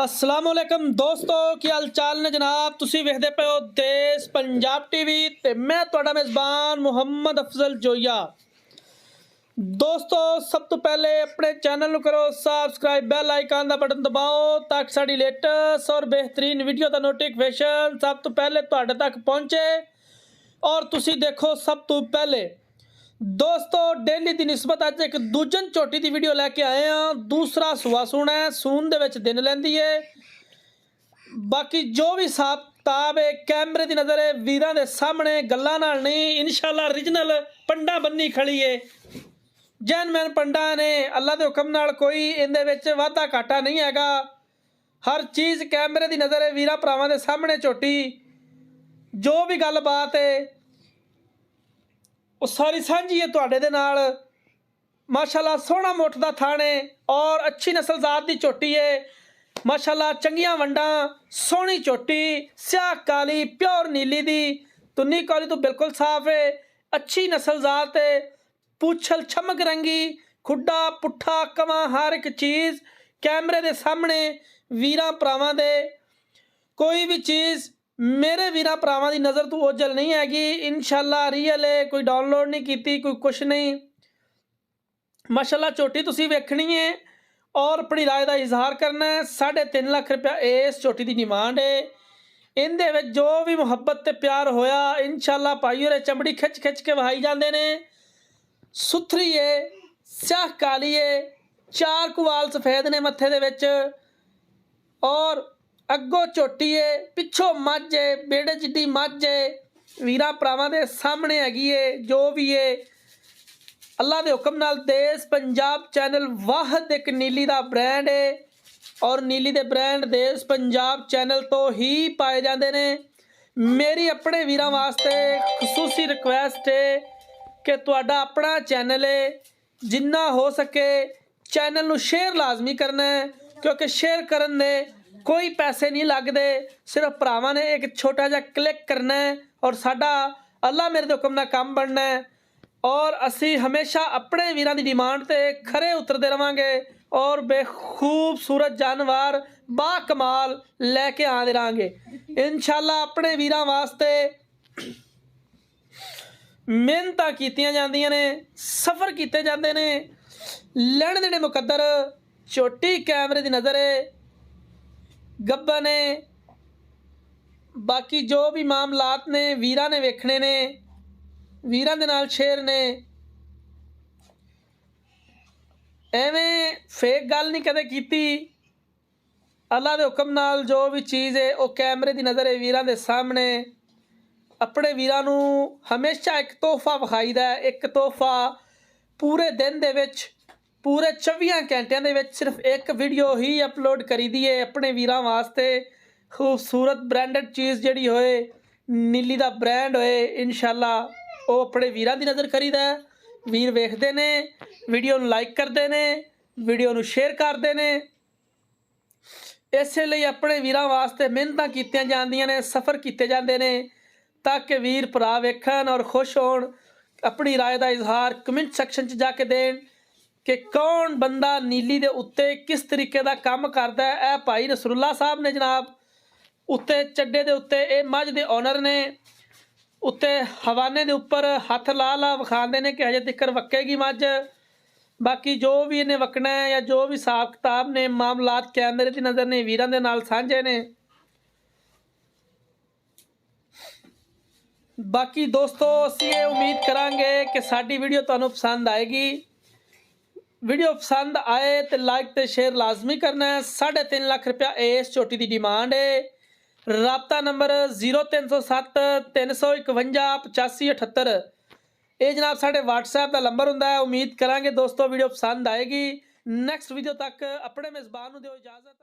अस्सलाम वालेकुम दोस्तों, की हाल चाल ने जनाब। तुसी वेखदे पे हो देश पंजाब टीवी ते मैं तुहाडा मेज़बान मुहम्मद अफजल जोया। दोस्तों सब तो पहले अपने चैनल नूं करो सबसक्राइब, बैल आइकन दा बटन दबाओ ताकि साडी लेटेस्ट और बेहतरीन वीडियो दा नोटिफिकेशन सब तो पहले तुहाडे तक पहुंचे और तुसी देखो सब तो पहले। दोस्तों डेली की निस्बत अज एक दूजन झोटी की वीडियो लैके आए हैं। दूसरा सुआ सूना है, सून दे विच दिन लैंदी है। बाकी जो भी हिसाब किताब है कैमरे की नज़र है वीरां दे सामने गल्लां नाल नहीं, इंशाअल्लाह ओरिजिनल पंडा बन्नी खड़ी है। जैनमैन पंडा ने अल्लाह के हुक्म नाल कोई इहदे विच वाधा घाटा नहीं हैगा। हर चीज़ कैमरे की नज़र है वीरां भरावां दे सामने झोटी जो भी गलबात है वो सारी सांझी है तुहाडे दे नाल। माशाअल्लाह सोहना मुठ दा थाने और अच्छी नस्ल जात की झोटी है। माशाअल्लाह चंगियां वंडा, सोहनी झोटी, स्याह काली प्योर नीली दी, तुन्नी काली तो बिल्कुल साफ है। अच्छी नस्ल जात है, पूछल छमक रंगी, खुड्डा पुट्ठा कवा हर एक चीज़ कैमरे दे सामने वीरां भरावां दे। कोई भी चीज़ मेरे वीरां भरावां दी नज़र तो ओझल नहीं हैगी। इंशाअल्लाह रियल है, कोई डाउनलोड नहीं की, कोई कुछ नहीं। माशाअल्लाह झोटी तुसी वेखनी है और अपनी राय का इजहार करना है। 3.5 लाख रुपया इस झोटी की डिमांड है। इहदे विच जो भी मुहब्बत ते प्यार होया इंशाअल्लाह भाई होरे चमड़ी खिच खिच के वहाई जाते ने। सुथरी है, स्याह काली है, 4 कुवाल सफेद ने मत्थे दे विच और अगों झोटी है, पिछों मझ है, बेड़े जिड्डी मझ है। वीरां भरावां दे सामने हैगी है। जो भी है अल्लाह के हुक्म नाल देश पंजाब चैनल वाहद एक नीली का ब्रांड है और नीली के ब्रांड देश पंजाब चैनल तो ही पाए जाते हैं। मेरी अपने वीरां वास्ते खसूसी रिक्वेस्ट है कि तुहाडा अपना चैनल है, जिन्ना हो सके चैनल नूं शेयर लाजमी करना है क्योंकि शेयर करन दे कोई पैसे नहीं लगते। सिर्फ भरावां ने एक छोटा जिहा क्लिक करना है और साडा अल्लाह मेरे दे हुक्म नाल काम बनना है और असी हमेशा अपने वीरां दी डिमांड ते खरे उतरते रहांगे और बेखूबसूरत जानवर बा कमाल लैके आते रहेंगे इंशाअल्लाह। अपने वीरां वास्ते मेहनतां कीतियां जांदियां ने, सफ़र किए जाते हैं, लैण देने मुकद्दर। झोटी कैमरे की नज़र है, गब्बन ने बाकी जो भी मामलात ने वीरां ने वेखने ने, वीरां दे नाल शेर ने। एवें फेक गल नहीं कदे कीती। अल्लाह के हुक्म नाल जो भी चीज़ है वो कैमरे की नज़र है वीरां दे सामने। अपने वीरां नूं हमेशा एक तोहफा विखाईदा है। एक तोहफा पूरे दिन दे विच, पूरे 24 घंटिया दे विच सिर्फ एक वीडियो ही अपलोड करी दी है अपने वीरां वास्ते। खूबसूरत ब्रांडेड चीज़ जिहड़ी होए, नीली का ब्रांड होए, इंशाअल्लाह वो अपने वीरां की नज़र करीदा है। वीर वेखते ने, वीडियो नूं लाइक करते हैं, वीडियो नूं शेयर करते हैं। इसलिए अपने वीरां वास्ते मेहनतां कीतियां जांदियां ने, सफ़र किए जाते हैं ताकि वीर भरा वेखन और खुश होण। अपनी राय का इजहार कमेंट सैक्शन च जाके देन कि कौन बंदा नीली दे उत्ते किस तरीके का काम करता है। यह भाई नसरुल्ला साहब ने जनाब उत्ते चड्डे दे उत्ते, ये मझ दे ओनर ने, उत्ते हवाने दे उपर हथ ला ला विखाते ने कि हजे तक वक्केगी मझ। बाकी जो भी इन्हें वकना है या जो भी हिसाब किताब ने मामलात कैमरे की नज़र ने वीरां दे नाल सांझे ने। बाकी दोस्तों असीं ये उम्मीद करांगे कि साडी वीडियो तुहानूं पसंद आएगी। वीडियो पसंद आए तो लाइक तो शेयर लाजमी करना है। 3.5 लाख रुपया इस झोटी की डिमांड है। राबता नंबर 0307 351 8578। ये जनाब साढ़े WhatsApp का नंबर होंदा है। उम्मीद करांगे दोस्तों वीडियो पसंद आएगी। नैक्सट वीडियो तक अपने मेज़बान नूं दिओ इजाज़त।